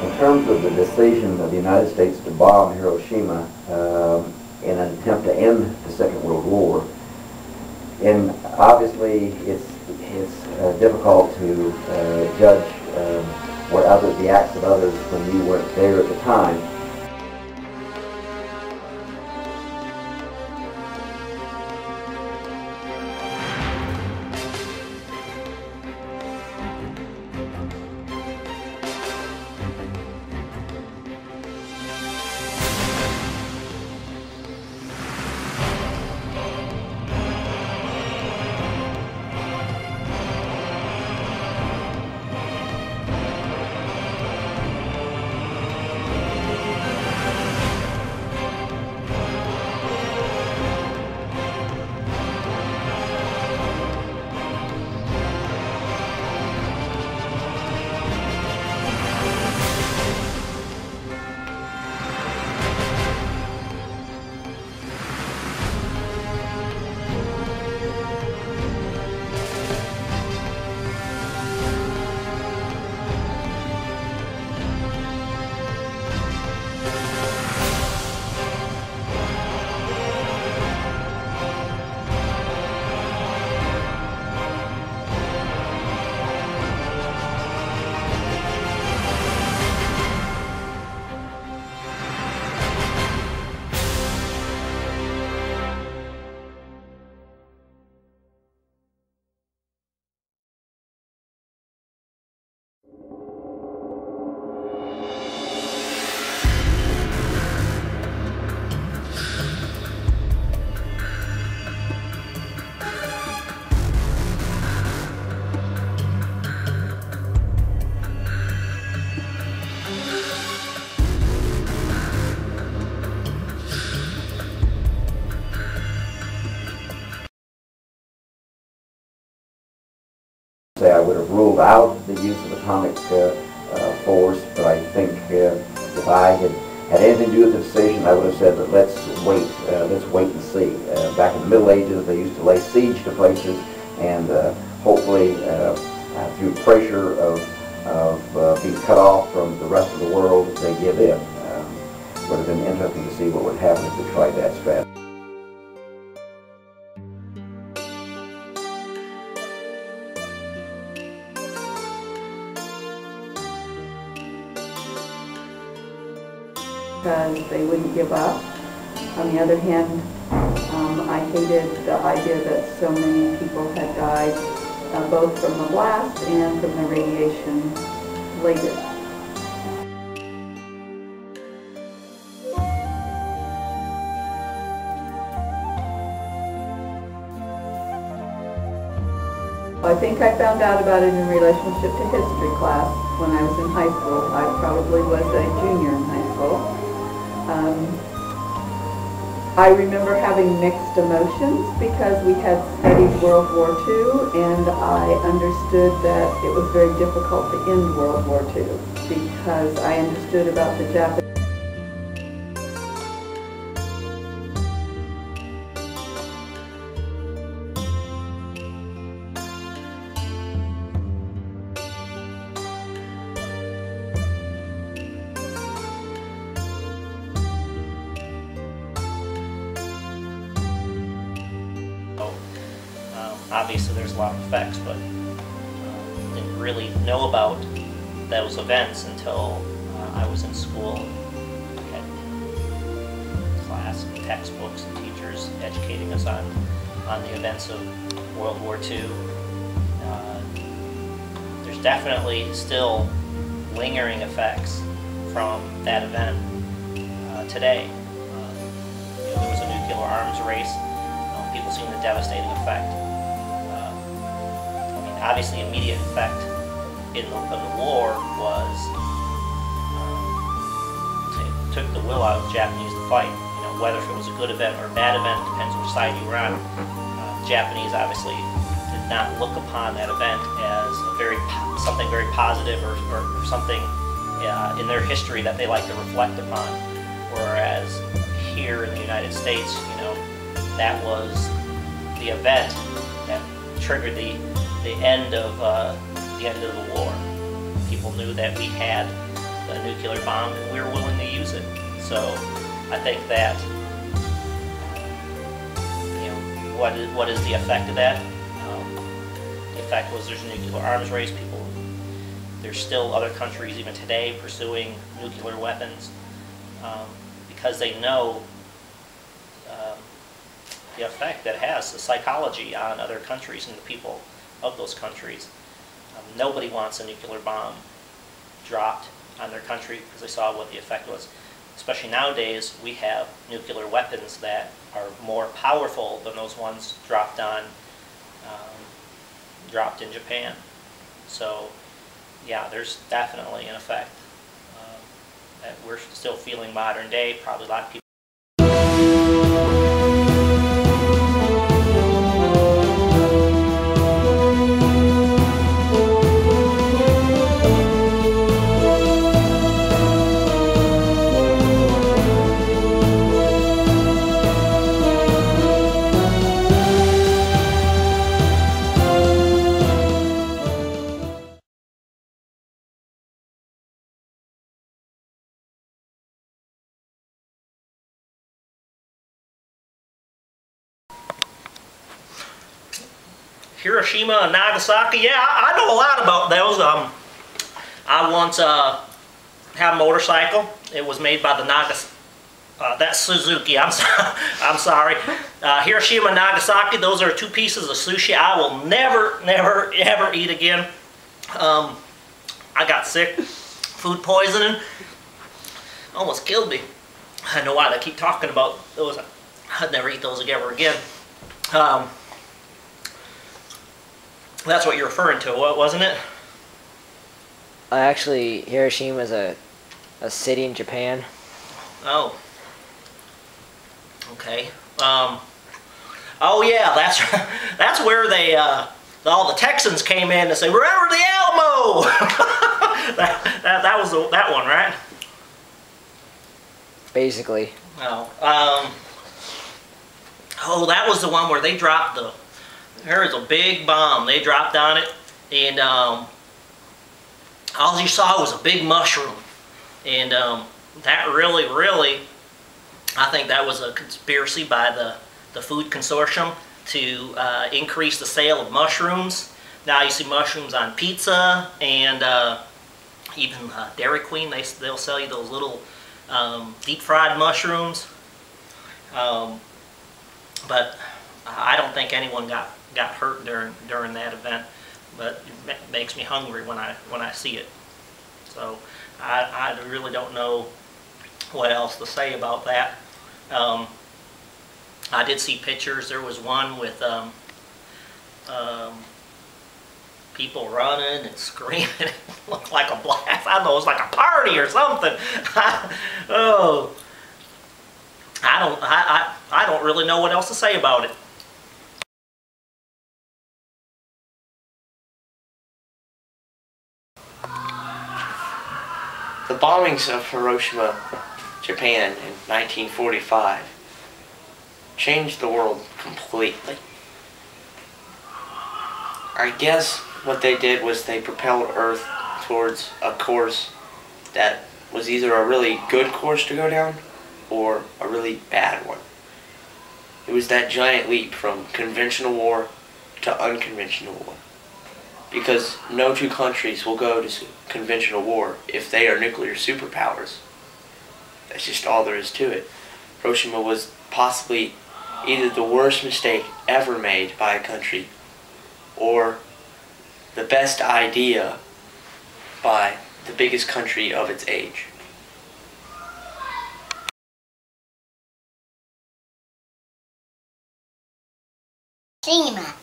In terms of the decision of the United States to bomb Hiroshima in an attempt to end the Second World War, and obviously it's difficult to judge the acts of others when you weren't there at the time. I would have ruled out the use of atomic force, but I think if I had anything to do with the decision, I would have said that let's wait and see. Back in the Middle Ages, they used to lay siege to places, and hopefully through pressure of being cut off from the rest of the world, they give in. Would have been interesting to see what would happen if they tried that strategy. Because they wouldn't give up. On the other hand, I hated the idea that so many people had died, both from the blast and from the radiation later. I think I found out about it in relationship to history class when I was in high school. I probably was a junior in high school. I remember having mixed emotions because we had studied World War II, and I understood that it was very difficult to end World War II because I understood about the Japanese. Obviously there's a lot of effects, but didn't really know about those events until I was in school. We had class and textbooks and teachers educating us on the events of World War II. There's definitely still lingering effects from that event today. There was a nuclear arms race. People seen the devastating effect. Obviously, immediate effect of the war was took the will out of the Japanese to fight. Whether it was a good event or a bad event depends which side you were on. Japanese obviously did not look upon that event as something very positive or something in their history that they like to reflect upon. Whereas here in the United States, that was the event that triggered the end of the war. People knew that we had a nuclear bomb, and we were willing to use it. So I think that, what is the effect of that? The effect was there's a nuclear arms race. There's still other countries even today pursuing nuclear weapons because they know the effect that it has, the psychology on other countries and the people of those countries. Nobody wants a nuclear bomb dropped on their country because they saw what the effect was. Especially nowadays, we have nuclear weapons that are more powerful than those ones dropped in Japan. So, yeah, there's definitely an effect that we're still feeling modern day. Probably a lot of people. Hiroshima and Nagasaki, yeah, I know a lot about those. I once had a motorcycle. It was made by the that's Suzuki, I'm sorry. Hiroshima and Nagasaki, those are 2 pieces of sushi I will never, never, ever eat again. I got sick, food poisoning, almost killed me. I don't know why they keep talking about those. I'd never eat those ever again. That's what you're referring to, wasn't it? Actually, Hiroshima is a city in Japan. Oh. Okay. Oh yeah, that's where they all the Texans came in to say, "Remember the Alamo." that was that one, right? Basically. Oh. Oh, that was the one where they dropped there was a big bomb. They dropped on it, and all you saw was a big mushroom. And that really, I think that was a conspiracy by the food consortium to increase the sale of mushrooms. Now you see mushrooms on pizza, and even Dairy Queen, they'll sell you those little deep fried mushrooms. But I don't think anyone got hurt during that event, but it makes me hungry when I see it. So I really don't know what else to say about that. I did see pictures. There was one with people running and screaming. It looked like a blast. I don't know, it was like a party or something. Oh, I don't really know what else to say about it. The bombings of Hiroshima, Japan in 1945 changed the world completely. I guess what they did was they propelled Earth towards a course that was either a really good course to go down or a really bad one. It was that giant leap from conventional war to unconventional war. Because no 2 countries will go to conventional war if they are nuclear superpowers. That's just all there is to it. Hiroshima was possibly either the worst mistake ever made by a country or the best idea by the biggest country of its age. Hiroshima.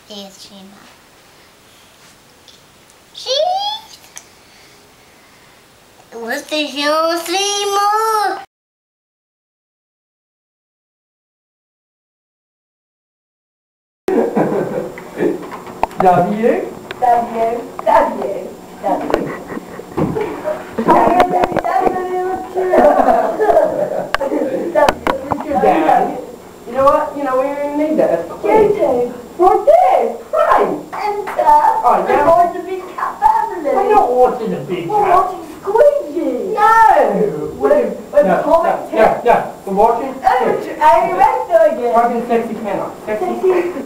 Hiroshima. What's the Hiroshima? W. Dad. You know what? You know, we don't even need that. YouTube. For this. Right. And Oh, yeah. we're going to be family. I'm watching. I remember again. Talking sexy cannot. Sexy.